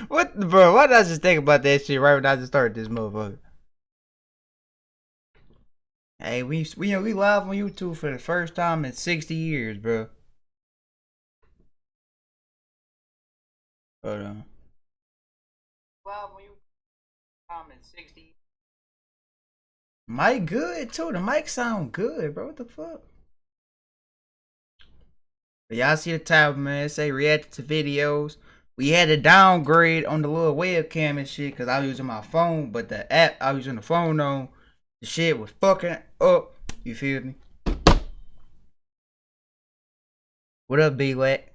What, bro? Why did I just think about that shit right when I just started this motherfucker? Hey, we live on YouTube for the first time in 60 years, bro. Hold on. Live on YouTube in 60. Mic good too. The mic sound good, bro. What the fuck? But y'all see the title, man. It say react to videos. We had to downgrade on the little webcam and shit because I was using my phone, but the app I was using the phone on, the shit was fucking up. You feel me? What up, B-Lack?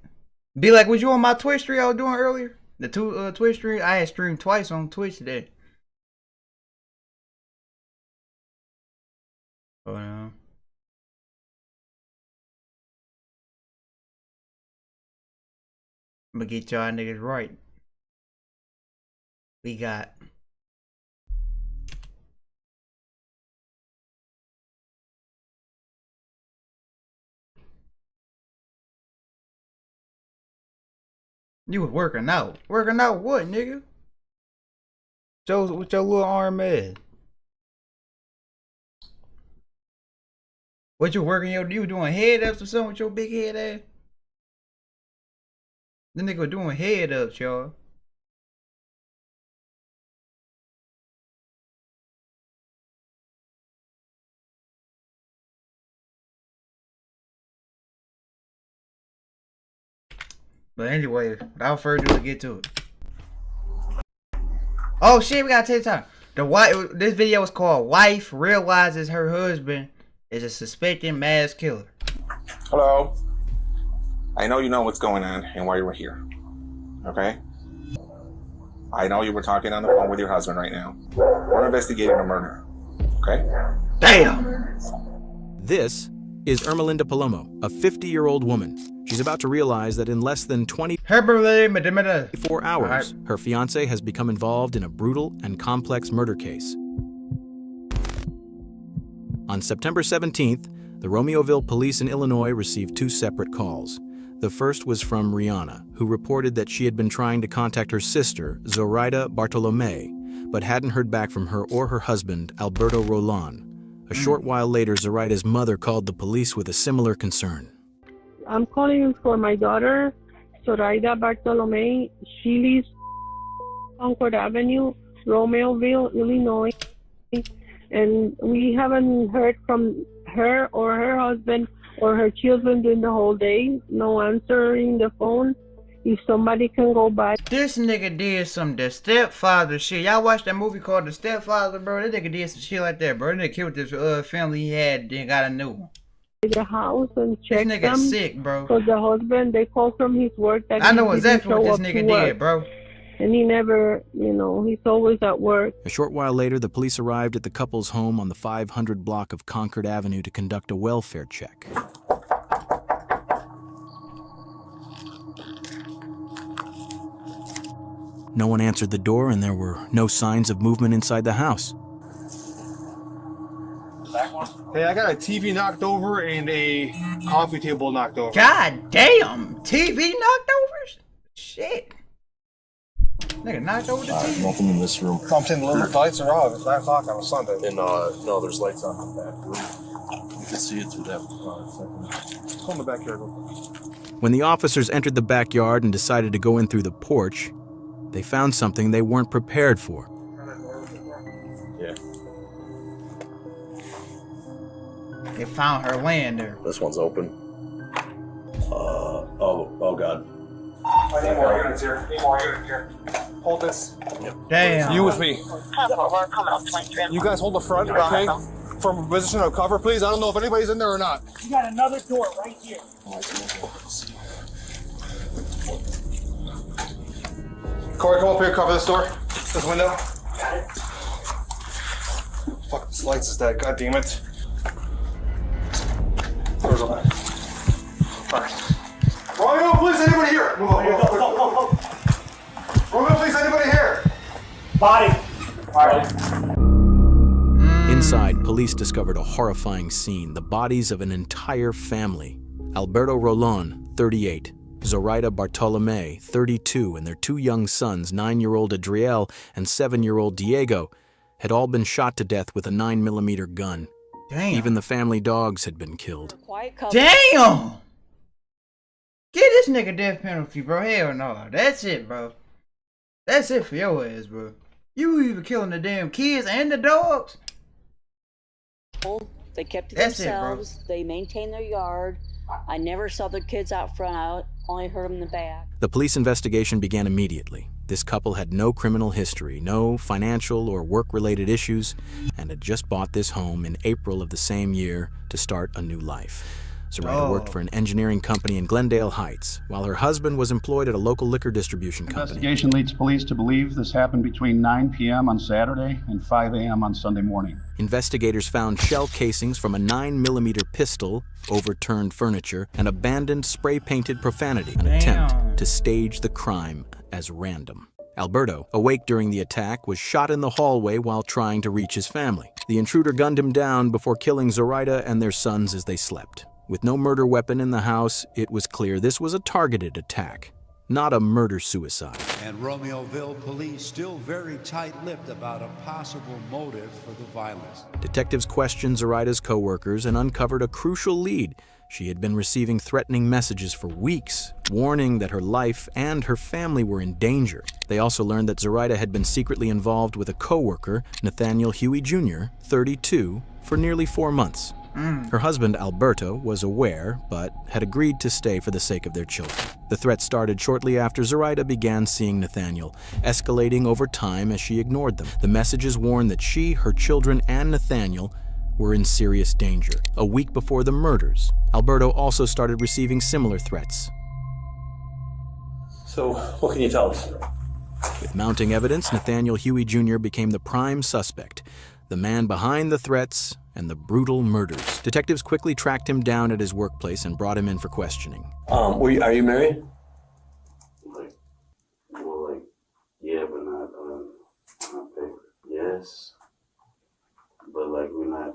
B-Lack, was you on my Twitch stream I was doing earlier? The two Twitch stream? I had streamed twice on Twitch today. Hold on. I'm gonna get y'all niggas right. We got you was working out. Working out what, nigga? Joe, with your little arm at? What you working you doing head ups or something with your big head ass? The nigga doing head ups, y'all. But anyway, without further ado, get to it. Oh shit, we gotta take time. This video is called "Wife Realizes Her Husband is a Suspected Mass Killer." Hello. I know you know what's going on and why you were here. Okay? I know you were talking on the phone with your husband right now. We're investigating a murder. Okay? Damn! This is Ermelinda Palomo, a 50-year-old woman. She's about to realize that in less than 24 hours, her fiancé has become involved in a brutal and complex murder case. On September 17th, the Romeoville police in Illinois received two separate calls. The first was from Rihanna, who reported that she had been trying to contact her sister, Zoraida Bartolome, but hadn't heard back from her or her husband, Alberto Rolon. A short while later, Zoraida's mother called the police with a similar concern. I'm calling for my daughter, Zoraida Bartolome. She lives on Concord Avenue, Romeoville, Illinois. And we haven't heard from her or her husband or her children during the whole day. No answering the phone. If somebody can go by. This nigga did some The Stepfather shit. Y'all watched that movie called The Stepfather, bro? That nigga did some shit like that, bro. That nigga killed this family he had, then got a new one. The house and check this nigga them. Sick, bro. Because the husband, they called from his work that I know exactly what this nigga did, bro. And he never, he's always at work. A short while later, the police arrived at the couple's home on the 500 block of Concord Avenue to conduct a welfare check. No one answered the door, and there were no signs of movement inside the house. Hey, I got a TV knocked over and a coffee table knocked over. God damn! TV knocked over? Shit. Nigga knocked over the TV. Nothing in this room. I'm saying the lights are off. It's 9 o'clock on a Sunday. And no, there's lights on in the back room. You can see it through that second. Go in the backyard. When the officers entered the backyard and decided to go in through the porch, they found something they weren't prepared for. Yeah. They found her laying there. This one's open. Oh God. I need more units here. Hold this. Yep. Damn. You with me. You guys hold the front, okay? From a position of cover, please. I don't know if anybody's in there or not. You got another door right here. Corey, come up here, cover this door. This window. Fuck, this lights is dead. God damn it. Doors open. Alright. Romeo, please, anybody here? Move on, move on. Romeo, please, anybody here? Body. Alright. Inside, police discovered a horrifying scene, the bodies of an entire family. Alberto Rolon, 38, Zoraida Bartolome, 32, and their 2 young sons, 9-year-old Adriel and 7-year-old Diego, had all been shot to death with a 9mm gun. Damn. Even the family dogs had been killed. Damn! Get this nigga death penalty, bro. Hell no. That's it, bro. That's it for your ass, bro. You even killing the damn kids and the dogs? They kept to That's themselves. They maintained their yard. I never saw their kids out front. I only heard them in the back. The police investigation began immediately. This couple had no criminal history, no financial or work-related issues, and had just bought this home in April of the same year to start a new life. Zoraida worked for an engineering company in Glendale Heights, while her husband was employed at a local liquor distribution company. Investigation leads police to believe this happened between 9 p.m. on Saturday and 5 a.m. on Sunday morning. Investigators found shell casings from a 9mm pistol, overturned furniture, and abandoned spray-painted profanity, an attempt to stage the crime as random. Alberto, awake during the attack, was shot in the hallway while trying to reach his family. The intruder gunned him down before killing Zoraida and their sons as they slept. With no murder weapon in the house, it was clear this was a targeted attack, not a murder-suicide. And Romeoville police still very tight-lipped about a possible motive for the violence. Detectives questioned Zoraida's co-workers and uncovered a crucial lead. She had been receiving threatening messages for weeks, warning that her life and her family were in danger. They also learned that Zoraida had been secretly involved with a co-worker, Nathaniel Huey Jr., 32, for nearly 4 months. Her husband, Alberto, was aware, but had agreed to stay for the sake of their children. The threat started shortly after Zoraida began seeing Nathaniel, escalating over time as she ignored them. The messages warned that she, her children, and Nathaniel were in serious danger. A week before the murders, Alberto also started receiving similar threats. So, what can you tell us? With mounting evidence, Nathaniel Huey Jr. became the prime suspect, the man behind the threats and the brutal murders. Detectives quickly tracked him down at his workplace and brought him in for questioning. Are you married? Yeah, but not paper. Yes, but we're not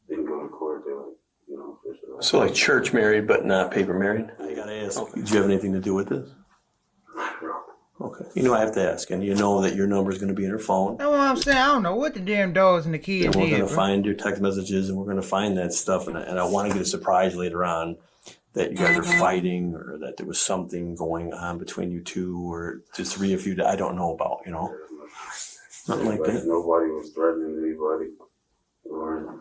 didn't go to court. They officially. So church married, but not paper married? I gotta ask, did you have anything to do with this? Okay. I have to ask, and you know that your number is going to be in her phone. That's what I'm saying. I don't know what the damn dogs and the kids And we're did, going to find your text messages, and we're going to find that stuff, and I want to get a surprise later on that you guys are fighting or that there was something going on between you two or the 3 of you that I don't know about, Nothing like that. Nobody was threatening anybody. We weren't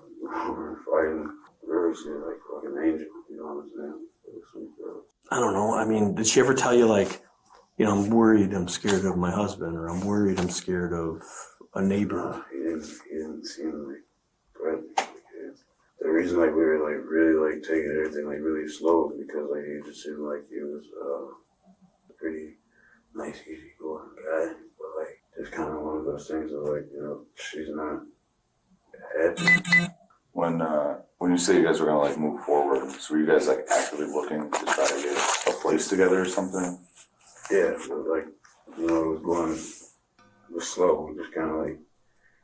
fighting. Really, she was like fucking angel. You know what I'm saying? Sweet girl. I don't know. I mean, did she ever tell you I'm worried, I'm scared of my husband, or I'm worried, I'm scared of a neighbor? He didn't seem threatening. The reason we were really taking everything really slow is because he just seemed like he was a pretty nice, easygoing guy. But just kind of one of those things of she's not happy. When you say you guys were gonna move forward, so were you guys actively looking to try to get a place together or something? Yeah, but it was slow. Just kind of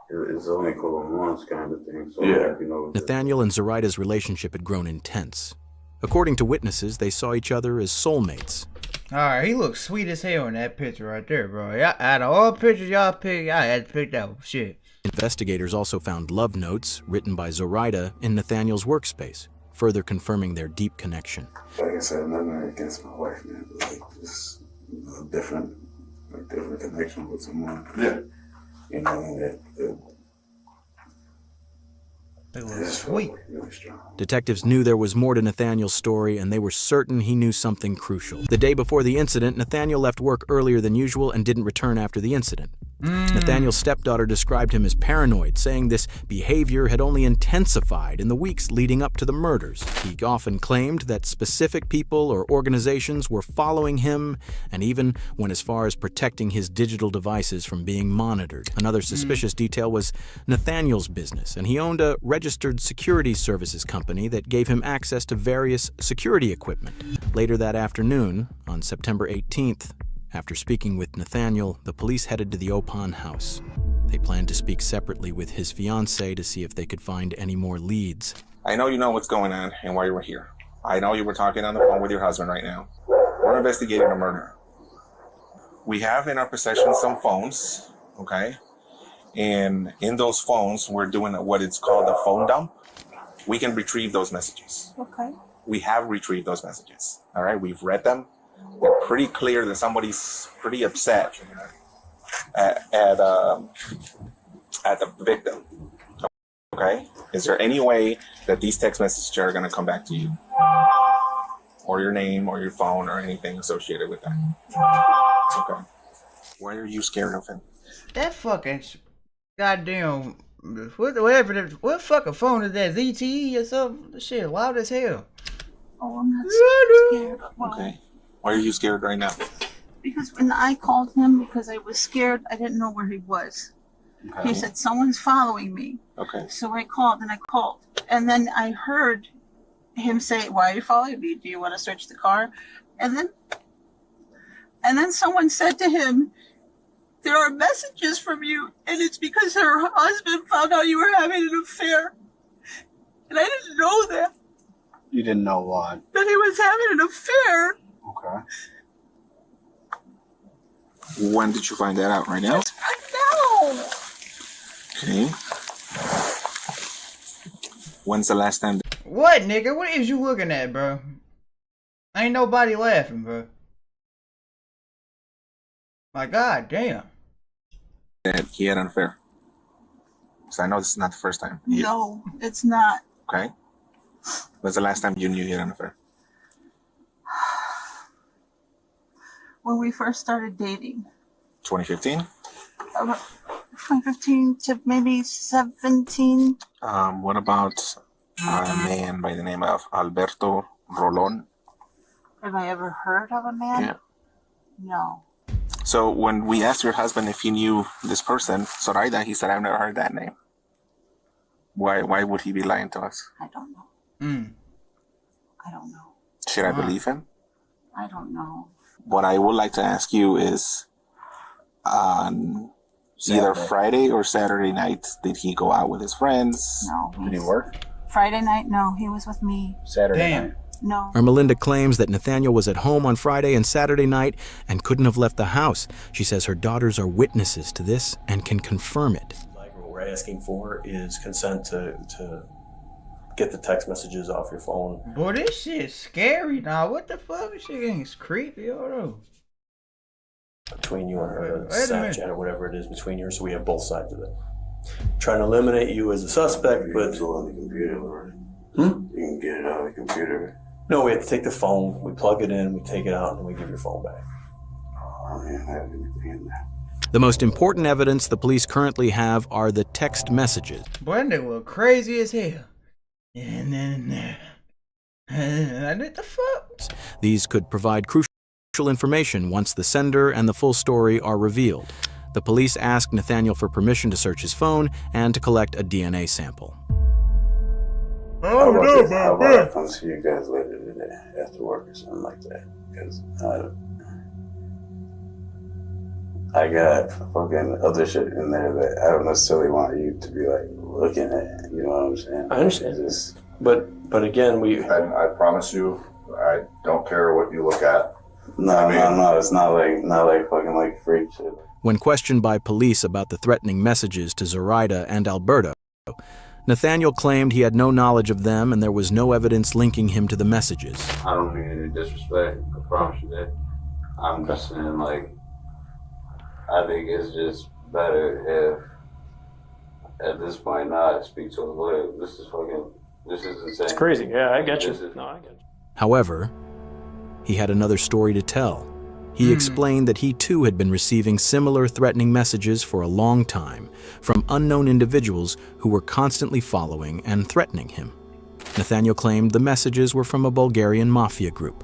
it's only a couple of months kind of thing. So yeah. Nathaniel and Zoraida's relationship had grown intense. According to witnesses, they saw each other as soulmates. Alright, he looks sweet as hell in that picture right there, bro. Out of all pictures y'all picked, I had to pick that one. Shit. Investigators also found love notes written by Zoraida in Nathaniel's workspace, further confirming their deep connection. Like I said, nothing against my wife, man. But just a different connection with someone. Yeah. It was sweet. Detectives knew there was more to Nathaniel's story, and they were certain he knew something crucial. The day before the incident, Nathaniel left work earlier than usual and didn't return after the incident. Nathaniel's stepdaughter described him as paranoid, saying this behavior had only intensified in the weeks leading up to the murders. He often claimed that specific people or organizations were following him and even went as far as protecting his digital devices from being monitored. Another suspicious detail was Nathaniel's business, and he owned a registered security services company that gave him access to various security equipment. Later that afternoon, on September 18th, after speaking with Nathaniel, the police headed to the Opon house. They planned to speak separately with his fiancée to see if they could find any more leads. I know you know what's going on and why you were here, I know you were talking on the phone with your husband right now. We're investigating a murder. We have in our possession some phones, okay? And in those phones, we're doing what it's called a phone dump. We can retrieve those messages. Okay. We have retrieved those messages. All right, we've read them. They're pretty clear that somebody's pretty upset at the victim. Okay, is there any way that these text messages are going to come back to you, or your name, or your phone, or anything associated with that? Okay. Why are you scared of him? That fucking goddamn what fucking phone is that? ZTE or something? This shit loud as hell. Oh, I'm not scared. Why? Okay. Why are you scared right now? Because when I called him, because I was scared, I didn't know where he was. Okay. He said, someone's following me. Okay. So I called. And then I heard him say, why are you following me? Do you want to search the car? And then someone said to him, there are messages from you, and it's because her husband found out you were having an affair. And I didn't know that. You didn't know what? That he was having an affair. Okay. When did you find that out? Right now? Right now. Okay. When's the last time? What, nigga? What is you looking at, bro? Ain't nobody laughing, bro. My god damn. That he had an affair. So I know this is not the first time. No, it's not. Okay. When's the last time you knew he had an affair? When we first started dating. 2015? 2015 to maybe 17. What about a man by the name of Alberto Rolón? Have I ever heard of a man? Yeah. No. So when we asked your husband if he knew this person, Zoraida, he said, I've never heard that name. Why would he be lying to us? I don't know. I don't know. Should I believe him? I don't know. What I would like to ask you is, on either Friday or Saturday night, did he go out with his friends? No. Did he work? Friday night? No, he was with me. Saturday night? No. Ermelinda claims that Nathaniel was at home on Friday and Saturday night and couldn't have left the house. She says her daughters are witnesses to this and can confirm it. Like what we're asking for is consent to get the text messages off your phone. Boy, this shit's scary now. What the fuck? This shit getting creepy, hold on. Between you and her, Wait a minute. Snapchat or whatever it is between you, so we have both sides of it. Trying to eliminate you as a suspect, but It's on the computer, or Hmm? you can get it out of the computer. no, we have to take the phone, we plug it in, we take it out, and we give your phone back. I don't even have anything in there. The most important evidence the police currently have are the text messages. Boy, that nigga look crazy as hell. And then, what the fuck? These could provide crucial information once the sender and the full story are revealed. The police asked Nathaniel for permission to search his phone and to collect a DNA sample. How about I come see you guys later today after work or something like that? Because I got fucking other shit in there that I don't necessarily want you to be like looking at. You know what I'm saying? I understand. Just, but again, I promise you, I don't care what you look at. no, it's not like fucking like freak shit. When questioned by police about the threatening messages to Zoraida and Alberto, Nathaniel claimed he had no knowledge of them and there was no evidence linking him to the messages. I don't mean any disrespect. I promise you that. I'm just saying, like, I think it's just better if, at this point, not speak to a lawyer. This is insane. it's crazy. Yeah, I get you. No, I get you. However, he had another story to tell. He explained that he too had been receiving similar threatening messages for a long time from unknown individuals who were constantly following and threatening him. Nathaniel claimed the messages were from a Bulgarian mafia group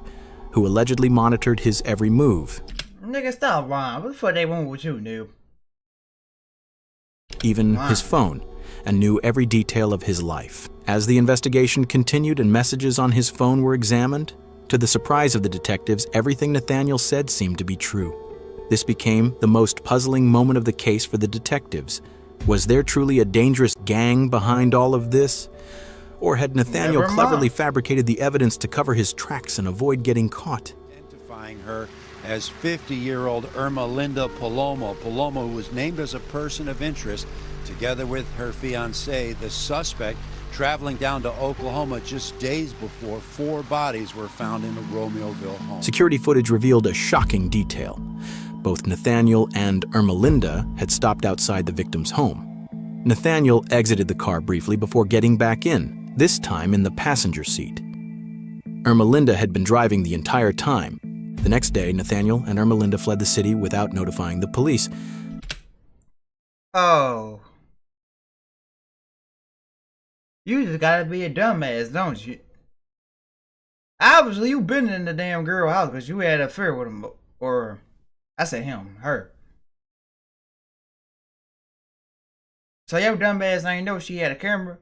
who allegedly monitored his every move, Nigga, stop lying. What the fuck they want with you, noob? even his phone, and knew every detail of his life. As the investigation continued and messages on his phone were examined, to the surprise of the detectives, everything Nathaniel said seemed to be true. This became the most puzzling moment of the case for the detectives. Was there truly a dangerous gang behind all of this? Or had Nathaniel Never cleverly mind. fabricated the evidence to cover his tracks and avoid getting caught? Identifying her as 50-year-old Irma Linda Palomo. Palomo, who was named as a person of interest, together with her fiancé, the suspect, traveling down to Oklahoma just days before 4 bodies were found in a Romeoville home. Security footage revealed a shocking detail. Both Nathaniel and Irma Linda had stopped outside the victim's home. Nathaniel exited the car briefly before getting back in, this time in the passenger seat. Irma Linda had been driving the entire time. The next day, Nathaniel and Irma Linda fled the city without notifying the police. Oh. You just gotta be a dumbass, don't you? Obviously, you been in the damn girl house because you had an affair with him. Or, I said him, her. So your dumbass ain't know she had a camera?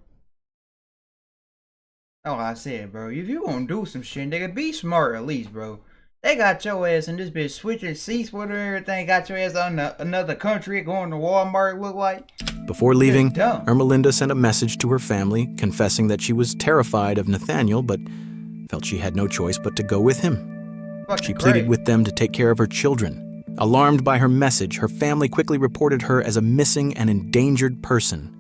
Oh, I said, bro, if you gonna do some shit, nigga, be smart at least, bro. They got your ass in this bitch switching seats with her and everything. Got your ass on another country going to Walmart, look like. Before leaving, dumb. Irma Linda sent a message to her family confessing that she was terrified of Nathaniel but felt she had no choice but to go with him. She pleaded with them to take care of her children. Alarmed by her message, her family quickly reported her as a missing and endangered person.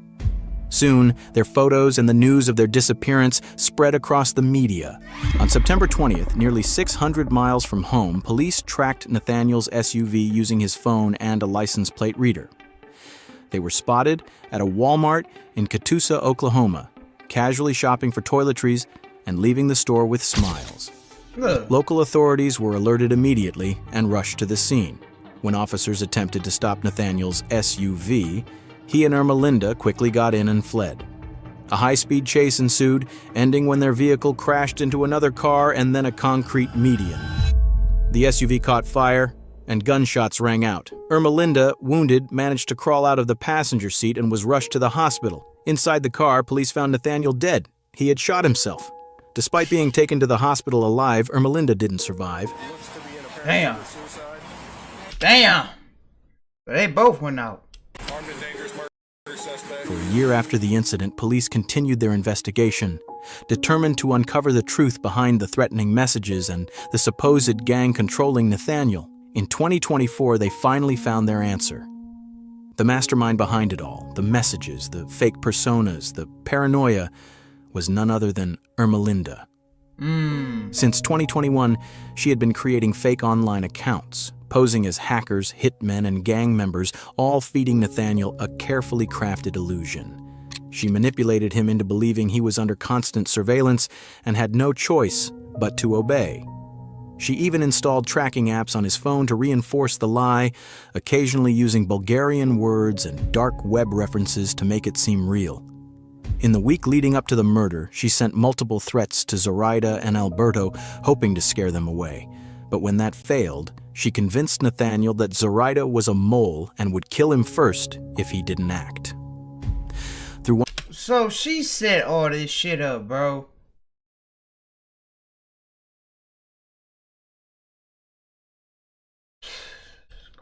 Soon, their photos and the news of their disappearance spread across the media. On September 20th, nearly 600 miles from home, police tracked Nathaniel's SUV using his phone and a license plate reader. They were spotted at a Walmart in Catoosa, Oklahoma, casually shopping for toiletries and leaving the store with smiles. Look. Local authorities were alerted immediately and rushed to the scene. When officers attempted to stop Nathaniel's SUV, he and Irma Linda quickly got in and fled. A high-speed chase ensued, ending when their vehicle crashed into another car and then a concrete median. The SUV caught fire, and gunshots rang out. Irma Linda, wounded, managed to crawl out of the passenger seat and was rushed to the hospital. Inside the car, police found Nathaniel dead. He had shot himself. Despite being taken to the hospital alive, Irma Linda didn't survive. Damn. Damn. But they both went out. For a year after the incident, police continued their investigation, determined to uncover the truth behind the threatening messages and the supposed gang controlling Nathaniel. In 2024, they finally found their answer. The mastermind behind it all, the messages, the fake personas, the paranoia, was none other than Irma Linda. Since 2021, she had been creating fake online accounts, posing as hackers, hitmen, and gang members, all feeding Nathaniel a carefully crafted illusion. She manipulated him into believing he was under constant surveillance and had no choice but to obey. She even installed tracking apps on his phone to reinforce the lie, occasionally using Bulgarian words and dark web references to make it seem real. In the week leading up to the murder, she sent multiple threats to Zoraida and Alberto, hoping to scare them away. But when that failed, she convinced Nathaniel that Zoraida was a mole and would kill him first if he didn't act. So she set all this shit up, bro.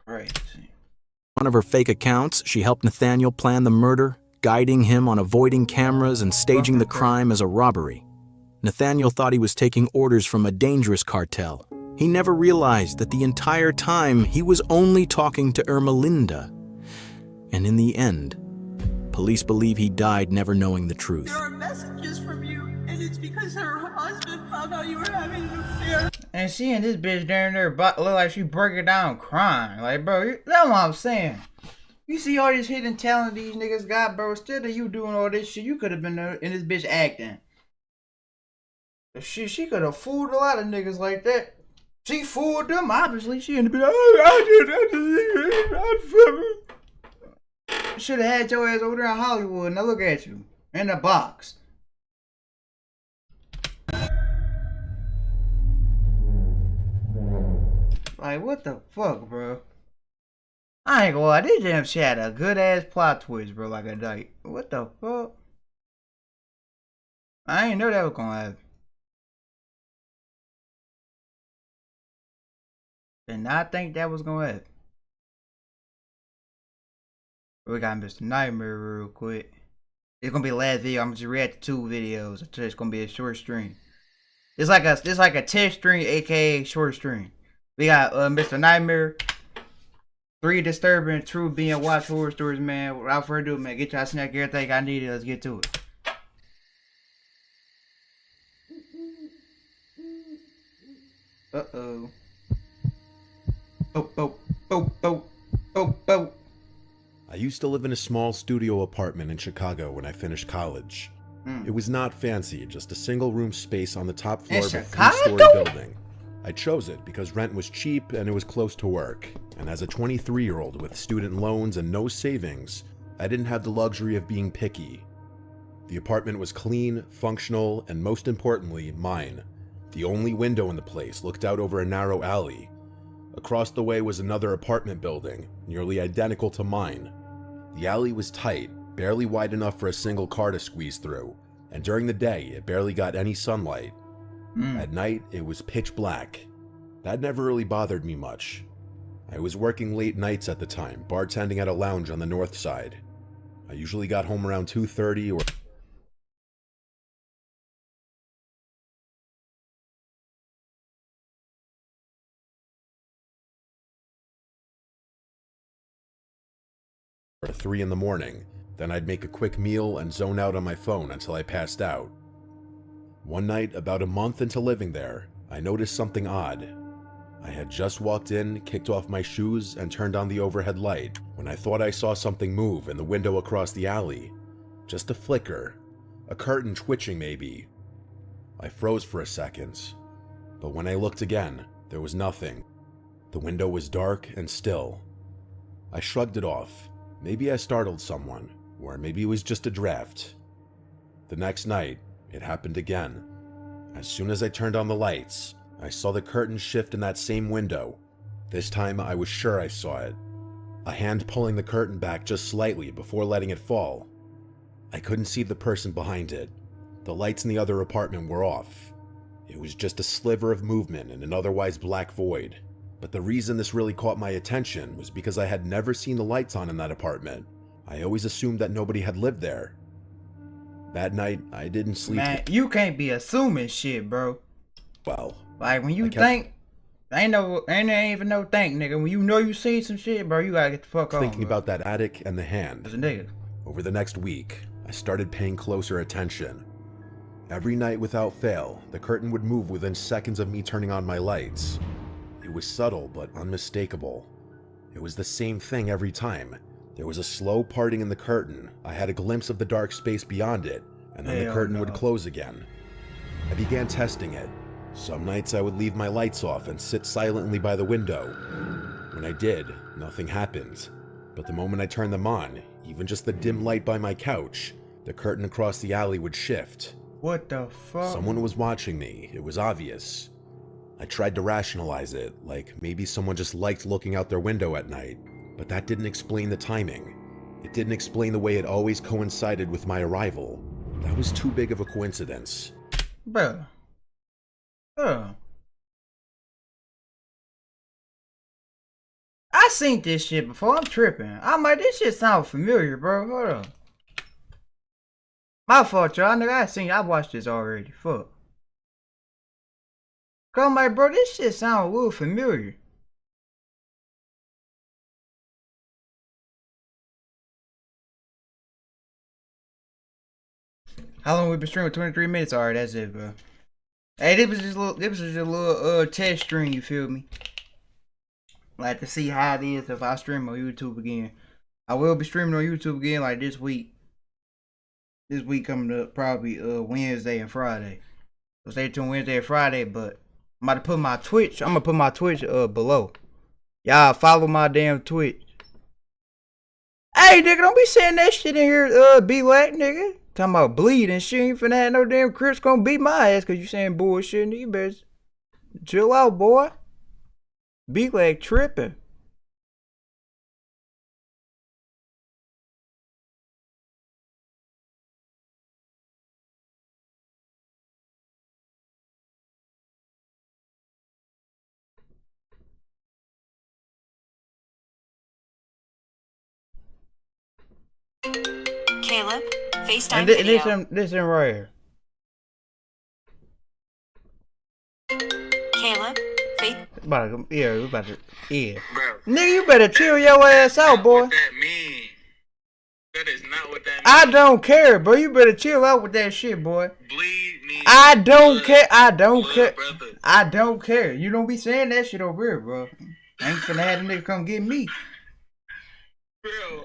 Crazy. One of her fake accounts, she helped Nathaniel plan the murder, guiding him on avoiding cameras and staging the crime as a robbery. Nathaniel thought he was taking orders from a dangerous cartel. He never realized that the entire time he was only talking to Irma Linda. And in the end, police believe he died never knowing the truth. There are messages from you, and it's because her husband found out you were having an affair. And she and this bitch down there look like she breaking down crying. Like, bro, that's what I'm saying. You see all this hidden talent these niggas got, bro. Instead of you doing all this shit, you could have been in this bitch acting. She could have fooled a lot of niggas like that. She fooled them, obviously. She ended up should have had your ass over there in Hollywood. Now look at you. In the box. Like, what the fuck, bro? I ain't gonna lie, this damn shit had a good ass plot twist, bro. Like a like, what the fuck? I ain't know that was gonna happen. Did not think that was gonna happen. We got Mr. Nightmare real quick. It's gonna be the last video. I'm just react to 2 videos. It's gonna be a short stream. It's like a test stream, aka short stream. We got Mr. Nightmare, 3 disturbing, true being watch horror stories, man. Without further ado, man, get y'all snack everything I needed. Let's get to it. Uh-oh. Oh. I used to live in a small studio apartment in Chicago when I finished college. It was not fancy, just a single-room space on the top floor of a 3-story building. I chose it because rent was cheap and it was close to work. And as a 23-year-old with student loans and no savings, I didn't have the luxury of being picky. The apartment was clean, functional, and most importantly, mine. The only window in the place looked out over a narrow alley. Across the way was another apartment building, nearly identical to mine. The alley was tight, barely wide enough for a single car to squeeze through, and during the day it barely got any sunlight. At night it was pitch black. That never really bothered me much. I was working late nights at the time, bartending at a lounge on the north side. I usually got home around 2:30 or 3 in the morning. Then I'd make a quick meal and zone out on my phone until I passed out. One night, about a month into living there, I noticed something odd. I had just walked in, kicked off my shoes, and turned on the overhead light when I thought I saw something move in the window across the alley. Just a flicker. A curtain twitching, maybe. I froze for a second. But when I looked again, there was nothing. The window was dark and still. I shrugged it off. Maybe I startled someone, or maybe it was just a draft. The next night, it happened again. As soon as I turned on the lights, I saw the curtain shift in that same window. This time I was sure I saw it. A hand pulling the curtain back just slightly before letting it fall. I couldn't see the person behind it. The lights in the other apartment were off. It was just a sliver of movement in an otherwise black void. But the reason this really caught my attention was because I had never seen the lights on in that apartment. I always assumed that nobody had lived there. That night, I didn't sleep. Man, you can't be assuming shit, bro. Well, like when you think, ain't even no think, nigga. When you know you seen some shit, bro, you gotta get the fuck on. Thinking about that attic and the hand. As a nigga. Over the next week, I started paying closer attention. Every night without fail, the curtain would move within seconds of me turning on my lights. It was subtle but unmistakable. It was the same thing every time. There was a slow parting in the curtain. I had a glimpse of the dark space beyond it, and then the curtain would close again. I began testing it. Some nights I would leave my lights off and sit silently by the window. When I did, nothing happened. But the moment I turned them on, even just the dim light by my couch, the curtain across the alley would shift. What the fuck? Someone was watching me. It was obvious. I tried to rationalize it, like maybe someone just liked looking out their window at night, but that didn't explain the timing. It didn't explain the way it always coincided with my arrival. That was too big of a coincidence. Bruh. I seen this shit before. I'm tripping. I'm like, this shit sound familiar, bro. Hold on. My fault, y'all. Nigga, I watched this already. Fuck. I'm like, bro, this shit sound a little familiar. How long we been streaming? 23 minutes. Alright, that's it, bro. Hey, this was just a little test stream, you feel me? Like to see how it is if I stream on YouTube again. I will be streaming on YouTube again like this week. This week coming up probably Wednesday and Friday. So stay tuned Wednesday and Friday, but I'm about to put my Twitch. I'm gonna put my Twitch below. Y'all follow my damn Twitch. Hey nigga, don't be saying that shit in here, B-Lack, nigga. Talking about bleed and shit. Ain't finna have no damn Crips gonna beat my ass cause you saying bullshit. You better chill out, boy. B-Lack tripping. Caleb, FaceTime And video. this one right here. Caleb, Face. We about to, Nigga, you better chill your ass out, boy. That is not what that means. I don't care, bro. You better chill out with that shit, boy. I don't care. I don't care. I don't care. You don't be saying that shit over here, bro. I ain't finna have a nigga come get me. Bro,